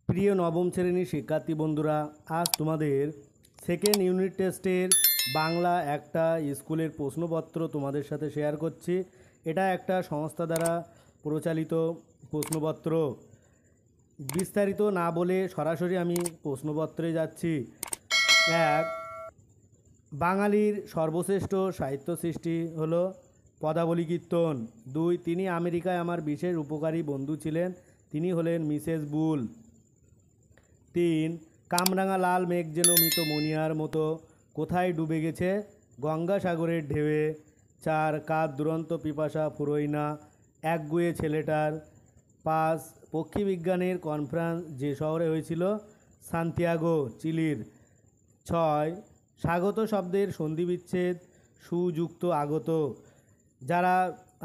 প্রিয় নবম শ্রেণীর শিক্ষার্থী বন্ধুরা, আজ তোমাদের সেকেন্ড ইউনিট টেস্টের বাংলা একটা স্কুলের প্রশ্নপত্র তোমাদের সাথে শেয়ার করছি। এটা একটা সংস্থা দ্বারা পরিচালিত প্রশ্নপত্র। বিস্তারিত না বলে সরাসরি আমি প্রশ্নপত্রে যাচ্ছি। এক, বাঙালির সর্বশ্রেষ্ঠ সাহিত্য সৃষ্টি হলো পদাবলী কীর্তন। দুই, তিনি আমেরিকায় আমার বিশেষ উপকারী বন্ধু ছিলেন, তিনি হলেন মিসেস বুল। তিন, কামরাঙা লাল মেঘ যেন মৃত মনিয়ার মতো কোথায় ডুবে গেছে, গঙ্গাসাগরের ঢেউয়ে। চার, কার দুরন্ত পিপাসা ফুরোয় না একগুঁয়ে ছেলেটার। পাঁচ, পক্ষীবিজ্ঞানের কনফারেন্স যে শহরে হয়েছিল, সান্তিয়াগো, চিলির। ছয়, স্বাগত শব্দের সন্ধিবিচ্ছেদ সুযুক্ত আগত। যারা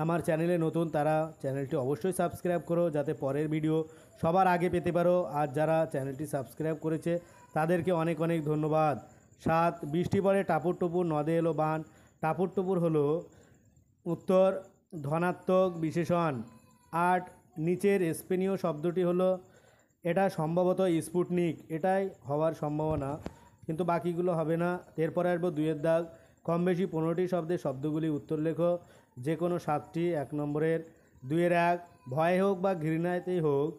আমার চ্যানেলে নতুন তারা চ্যানেলটি অবশ্যই সাবস্ক্রাইব করো যাতে পরের ভিডিও সবার আগে পেতে পারো। আর যারা চ্যানেলটি সাবস্ক্রাইব করেছে তাদেরকে অনেক অনেক ধন্যবাদ। সাত, বৃষ্টি পড়ে টাপুর টুপুর নদে এলো বান। টাপুর টুপুর হলো উত্তর ধনাত্মক বিশেষণ। আট, নিচের স্পেনীয় শব্দটি হলো, এটা সম্ভবত স্পুটনিক, এটাই হওয়ার সম্ভাবনা, কিন্তু বাকিগুলো হবে না। এরপরে আসবো দুইয়ের দাগ, কম বেশি 15টি শব্দের শব্দগুলি উত্তর লেখো, যে কোনো 7টি। 1 নম্বরের। দুইয়ের এক, ভয়ে হোক বা ঘৃণাতেই হোক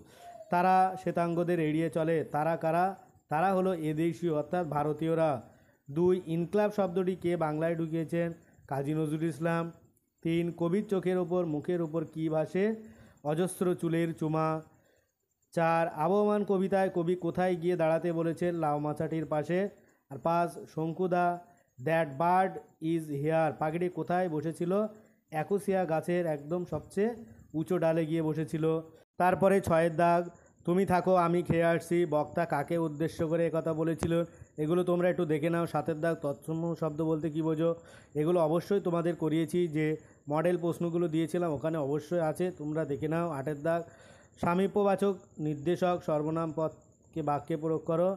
তারা শ্বেতাঙ্গদের এড়িয়ে চলে, তারা কারা? তারা হলো এদেশীয় অর্থাৎ ভারতীয়রা। দুই, ইনকলাব শব্দটি কে বাংলায় ঢুকিয়েছেন? কাজী নজরুল ইসলাম। তিন, কবির চোখের ওপর মুখের ওপর কী ভাসে? অজস্র চুলের চুমা। চার, আবহমান কবিতায় কবি কোথায় গিয়ে দাঁড়াতে বলেছেন? লাউ মাছাটির পাশে। আর পাঁচ, শঙ্কুদা দ্যাট বার্ড ইজ হেয়ার, পাখিটি কোথায় বসেছিল? অ্যাকুসিয়া গাছের একদম সবচেয়ে উঁচু ডালে গিয়ে বসেছিল। তারপরে ছয়ের দাগ, তুমি থাকো আমি খেয়ে আসছি, বক্তা কাকে উদ্দেশ্য করে একথা বলেছিল? এগুলো তোমরা একটু দেখে নাও। সাতের দাগ, তৎসম শব্দ বলতে কী বোঝো? এগুলো অবশ্যই তোমাদের করিয়েছি, যে মডেল প্রশ্নগুলো দিয়েছিলাম ওখানে অবশ্যই আছে, তোমরা দেখে নাও। আটের দাগ, সামীপ্যবাচক নির্দেশক সর্বনাম পদকে বাক্যে প্রয়োগ করো।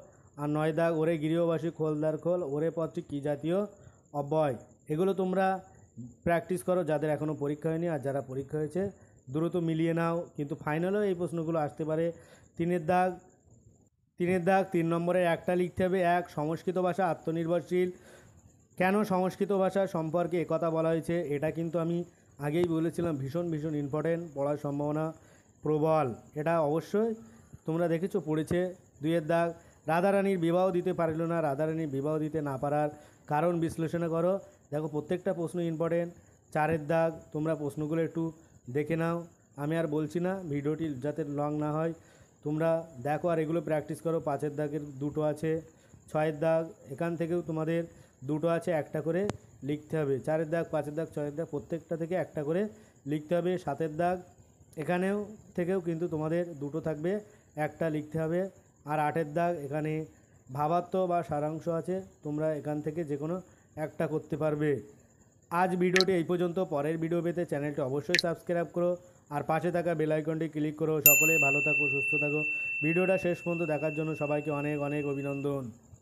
আর 9 দাগ, ওরে গৃহবাসী খোলদার খোল, ওরে পদটি কী জাতীয় অব্যয়? এগুলো তোমরা প্র্যাকটিস করো যাদের এখনও পরীক্ষা হয়নি, আর যারা পরীক্ষা হয়েছে দ্রুত মিলিয়ে নাও, কিন্তু ফাইনালেও এই প্রশ্নগুলো আসতে পারে। তিনের দাগ, 3 নম্বরে একটা লিখতে হবে। এক, সংস্কৃত ভাষা আত্মনির্ভরশীল। কেন সংস্কৃত ভাষা সম্পর্কে একথা বলা হয়েছে? এটা কিন্তু আমি আগেই বলেছিলাম, ভীষণ ভীষণ ইম্পর্টেন্ট, পড়ার সম্ভাবনা প্রবল, এটা অবশ্যই তোমরা দেখেছো, পড়েছে। দুইয়ের দাগ, রাধারানীর বিবাহ দিতে পারল না, রাধারানীর বিবাহ দিতে না পারার কারণ বিশ্লেষণ করো। দেখো প্রত্যেকটা প্রশ্ন ইম্পর্টেন্ট। চারের দাগ, তোমরা প্রশ্নগুলো একটু দেখে নাও, আমি আর বলছি না, ভিডিওটি যাতে লং না হয় তোমরা দেখো আর এগুলো প্র্যাকটিস করো। 5 দাগের দুটো আছে। 6 দাগ, এখান থেকেও তোমাদের দুটো আছে, একটা করে লিখতে হবে। 4 দাগ, 5 দাগ, 6 দাগ, প্রত্যেকটা থেকে একটা করে লিখতে হবে। 7 দাগ, এখানেও থেকেও কিন্তু তোমাদের দুটো থাকবে, একটা লিখতে হবে। আর 8 দাগ, এখানে ভাবার্থ বা সারাংশ আছে, তোমরা এখান থেকে যে কোনো একটা করতে পারবে। আজ ভিডিওটি এই পর্যন্ত। পরের ভিডিও পেতে চ্যানেলটি অবশ্যই সাবস্ক্রাইব করো আর পাশে থাকা বেল আইকনটি ক্লিক করো। সকলে ভালো থাকো, সুস্থ থাকো। ভিডিওটা শেষ পর্যন্ত দেখার জন্য সবাইকে অনেক অনেক অভিনন্দন।